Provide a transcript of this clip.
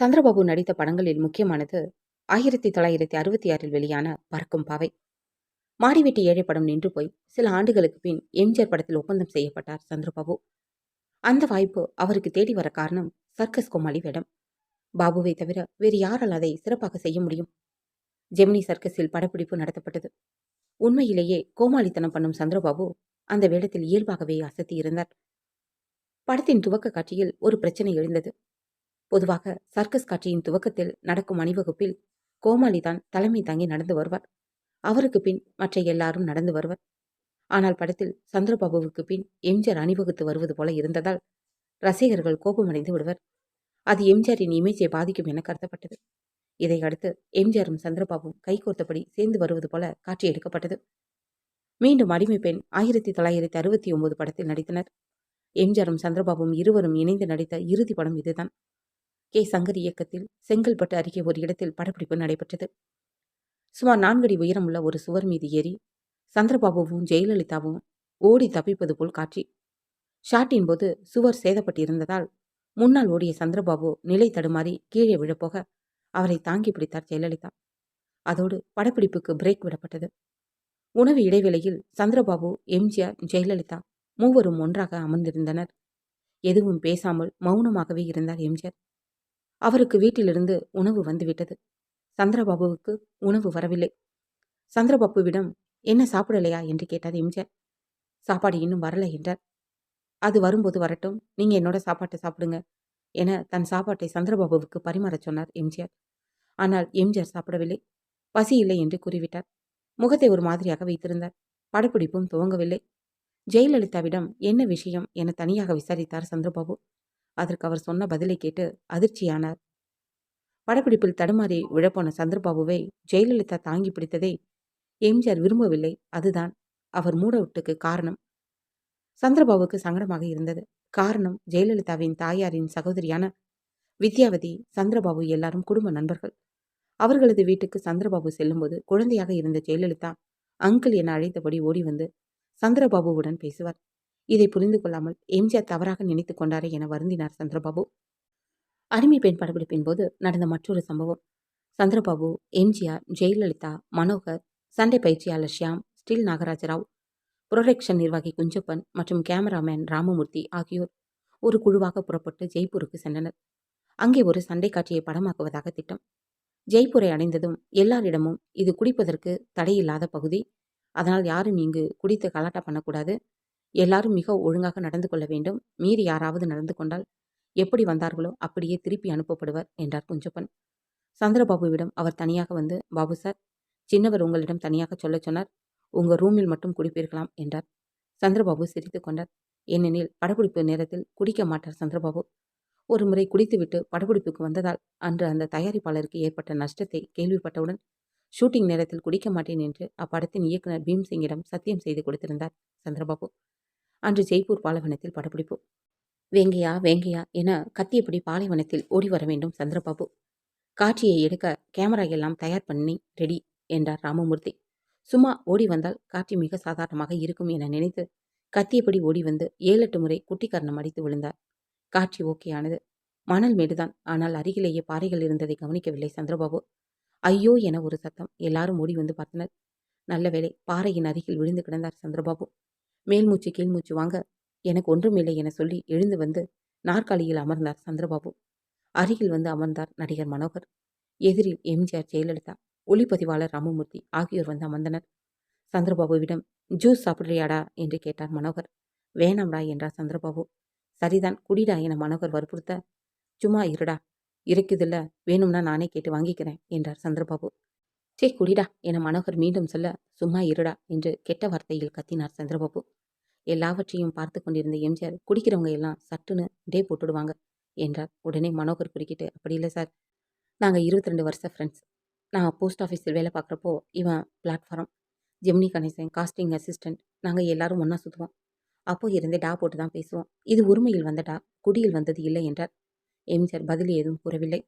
சந்திரபாபு நடித்த படங்களில் முக்கியமானது 1966 வெளியான பறக்கும் பாவை. மாடிவீட்டு ஏழை படம் நின்று போய் சில ஆண்டுகளுக்கு பின் எம்ஜிஆர் படத்தில் ஒப்பந்தம் செய்யப்பட்டார் சந்திரபாபு. அந்த வாய்ப்பு அவருக்கு தேடி வர காரணம் சர்க்கஸ் கோமாளி வேடம். பாபுவை தவிர வேறு யாரால் அதை சிறப்பாக செய்ய முடியும்? ஜெமினி சர்க்கஸில் படப்பிடிப்பு நடத்தப்பட்டது. உண்மையிலேயே கோமாளித்தனம் பண்ணும் சந்திரபாபு அந்த வேடத்தில் இயல்பாகவே அசத்தி இருந்தார். படத்தின் துவக்க காட்சியில் ஒரு பிரச்சனை எழுந்தது. பொதுவாக சர்க்கஸ் காட்சியின் துவக்கத்தில் நடக்கும் அணிவகுப்பில் கோமாளிதான் தலைமை தாங்கி நடந்து வருவார். அவருக்கு பின் மற்ற எல்லாரும் நடந்து வருவர். ஆனால் படத்தில் சந்திரபாபுவுக்கு பின் எம்ஜிஆர் அணிவகுத்து வருவது போல இருந்ததால் ரசிகர்கள் கோபமடைந்து விடுவர். அது எம்ஜிஆரின் இமேஜை பாதிக்கும் என கருதப்பட்டது. இதையடுத்து எம்ஜிஆரும் சந்திரபாபுவும் கைகோர்த்தபடி சேர்ந்து வருவது போல காட்சி எடுக்கப்பட்டது. மீண்டும் அடிமை பெண் 1969 படத்தில் நடித்தனர். எம்ஜிஆரும் சந்திரபாபுவும் இருவரும் இணைந்து நடித்த இறுதி படம் இதுதான். கே. சங்கர் இயக்கத்தில் செங்கல்பட்டு அருகே ஒரு இடத்தில் படப்பிடிப்பு நடைபெற்றது. சுமார் 4 அடி உயரமுள்ள ஒரு சுவர் மீது ஏறி சந்திரபாபுவும் ஜெயலலிதாவும் ஓடி தப்பிப்பது போல் காட்சி. ஷாட்டின் போது சுவர் சேதப்பட்டிருந்ததால் முன்னால் ஓடிய சந்திரபாபு நிலை தடுமாறி கீழே விழப்போக அவரை தாங்கி பிடித்தார் ஜெயலலிதா. அதோடு படப்பிடிப்புக்கு பிரேக் விடப்பட்டது. உணவு இடைவேளையில் சந்திரபாபு, எம்ஜிஆர், ஜெயலலிதா மூவரும் ஒன்றாக அமர்ந்திருந்தனர். எதுவும் பேசாமல் மௌனமாகவே இருந்தார் எம்ஜிஆர். அவருக்கு வீட்டிலிருந்து உணவு வந்துவிட்டது. சந்திரபாபுவுக்கு உணவு வரவில்லை. சந்திரபாபுவிடம் என்ன சாப்பிடலையா என்று கேட்டார் எம்ஜிஆர். சாப்பாடு இன்னும் வரல என்றார். அது வரும்போது வரட்டும், நீங்க என்னோட சாப்பாட்டை சாப்பிடுங்க என தன் சாப்பாட்டை சந்திரபாபுவுக்கு பரிமாறச் சொன்னார் எம்ஜிஆர். ஆனால் எம்ஜிஆர் சாப்பிடவில்லை. பசி இல்லை என்று கூறிவிட்டார். முகத்தை ஒரு மாதிரியாக வைத்திருந்தார். படப்பிடிப்பும் துவங்கவில்லை. ஜெயலலிதாவிடம் என்ன விஷயம் என தனியாக விசாரித்தார் சந்திரபாபு. அதற்கு அவர் சொன்ன பதிலை கேட்டு அதிர்ச்சியானார். படப்பிடிப்பில் தடுமாறி விழப்போன சந்திரபாபுவை ஜெயலலிதா தாங்கி பிடித்ததை எம்ஜிஆர் விரும்பவில்லை. அதுதான் அவர் மூடவுட்டுக்கு காரணம். சந்திரபாபுவுக்கு சங்கடமாக இருந்தது. காரணம், ஜெயலலிதாவின் தாயாரின் சகோதரியான வித்யாவதி, சந்திரபாபு எல்லாரும் குடும்ப நண்பர்கள். அவர்களது வீட்டுக்கு சந்திரபாபு செல்லும்போது குழந்தையாக இருந்த ஜெயலலிதா அங்கிள் என அழைத்தபடி ஓடி வந்து சந்திரபாபுவுடன் பேசுவார். இதை புரிந்து கொள்ளாமல் எம்ஜிஆர் தவறாக நினைத்து கொண்டாரே என வருந்தினார் சந்திரபாபு. அடிமை பெண் படப்பிடிப்பின் போது நடந்த மற்றொரு சம்பவம். சந்திரபாபு, எம்ஜிஆர், ஜெயலலிதா, மனோகர், சண்டை பயிற்சியாளர் ஷியாம், ஸ்டில் நாகராஜராவ், புரொடக்ஷன் நிர்வாகி குஞ்சப்பன் மற்றும் கேமராமேன் ராமமூர்த்தி ஆகியோர் ஒரு குழுவாக புறப்பட்டு ஜெய்ப்பூருக்கு சென்றனர். அங்கே ஒரு சண்டை காட்சியை படமாக்குவதாக திட்டம். ஜெய்ப்பூரை அடைந்ததும் எல்லாரிடமும் இது குடிப்பதற்கு தடையில்லாத பகுதி, அதனால் யாரும் இங்கு குடித்து கலாட்டா பண்ணக்கூடாது, எல்லாரும் மிக ஒழுங்காக நடந்து கொள்ள வேண்டும், மீறி யாராவது நடந்து கொண்டால் எப்படி வந்தார்களோ அப்படியே திருப்பி அனுப்பப்படுவர் என்றார் குஞ்சப்பன். சந்திரபாபுவிடம் அவர் தனியாக வந்து, பாபு சார், சின்னவர் உங்களிடம் தனியாக சொல்ல சொன்னார், உங்க ரூமில் மட்டும் குடிப்பீர்களாம் என்றார். சந்திரபாபு சிரித்து கொண்டார். ஏனெனில் படப்பிடிப்பு நேரத்தில் குடிக்க மாட்டார் சந்திரபாபு. ஒரு முறை குடித்துவிட்டு படப்பிடிப்புக்கு வந்ததால் அன்று அந்த தயாரிப்பாளருக்கு ஏற்பட்ட நஷ்டத்தை கேள்விப்பட்டவுடன் ஷூட்டிங் நேரத்தில் குடிக்க மாட்டேன் என்று அப்படத்தின் இயக்குனர் பீம்சிங்கிடம் சத்தியம் செய்து கொடுத்திருந்தார் சந்திரபாபு. அன்று ஜெய்ப்பூர் பாலைவனத்தில் படப்பிடிப்பு. வேங்கையா வேங்கையா என கத்தியபடி பாலைவனத்தில் ஓடி வர வேண்டும் சந்திரபாபு. காட்சியை எடுக்க கேமரா எல்லாம் தயார் பண்ணி ரெடி என்றார் ராமமூர்த்தி. சும்மா ஓடி வந்தால் காட்சி மிக சாதாரணமாக இருக்கும் என நினைத்து கத்தியபடி ஓடி வந்து 7-8 முறை குட்டிக்கரணம் அடித்து விழுந்தார். காட்சி ஓகே ஆனது. மணல் மேடுதான். ஆனால் அருகிலேயே பாறைகள் இருந்ததை கவனிக்கவில்லை சந்திரபாபு. ஐயோ என ஒரு சத்தம். எல்லாரும் ஓடி வந்து பார்த்தனர். நல்ல வேளை, பாறையின் அருகில் விழுந்து கிடந்தார் சந்திரபாபு. மேல்மூச்சு கீழ்மூச்சு வாங்க எனக்கு ஒன்றுமில்லை என சொல்லி எழுந்து வந்து நாற்காலியில் அமர்ந்தார் சந்திரபாபு. அருகில் வந்து அமர்ந்தார் நடிகர் மனோகர். எதிரில் எம்ஜிஆர், ஜெயலலிதா, ஒளிப்பதிவாளர் ராமமூர்த்தி ஆகியோர் வந்து அமர்ந்தனர். சந்திரபாபுவிடம் ஜூஸ் சாப்பிட்றியாடா என்று கேட்டார் மனோகர். வேணாம்டா என்றார் சந்திரபாபு. சரிதான், குடிடா என மனோகர் வற்புறுத்த, சும்மா இருடா, இருக்குதில்ல, வேணும்னா நானே கேட்டு வாங்கிக்கிறேன் என்றார் சந்திரபாபு. சே குடிடா என மனோகர் மீண்டும் சொல்ல, சும்மா இருடா என்று கெட்ட வார்த்தையில் கத்தினார் சந்திரபாபு. எல்லாவற்றையும் பார்த்து கொண்டிருந்த எம்ஜிஆர், குடிக்கிறவங்க எல்லாம் சட்டுன்னு டே போட்டுடுவாங்க என்றார். உடனே மனோகர் குறுக்கிட்டு, அப்படி இல்லை சார், நாங்கள் 22 வருஷ ஃப்ரெண்ட்ஸ். நான் போஸ்ட் ஆஃபீஸில் வேலை பார்க்குறப்போ இவன் platform, Gemini Ganesan casting assistant, நாங்கள் எல்லாரும் ஒன்றா சுற்றுவோம். அப்போ இருந்தே டா போட்டு தான் பேசுவோம். இது உரிமையில் வந்த டா, குடியில் வந்தது இல்லை என்றார். எம்ஜிஆர் பதில் ஏதும் கூறவில்லை.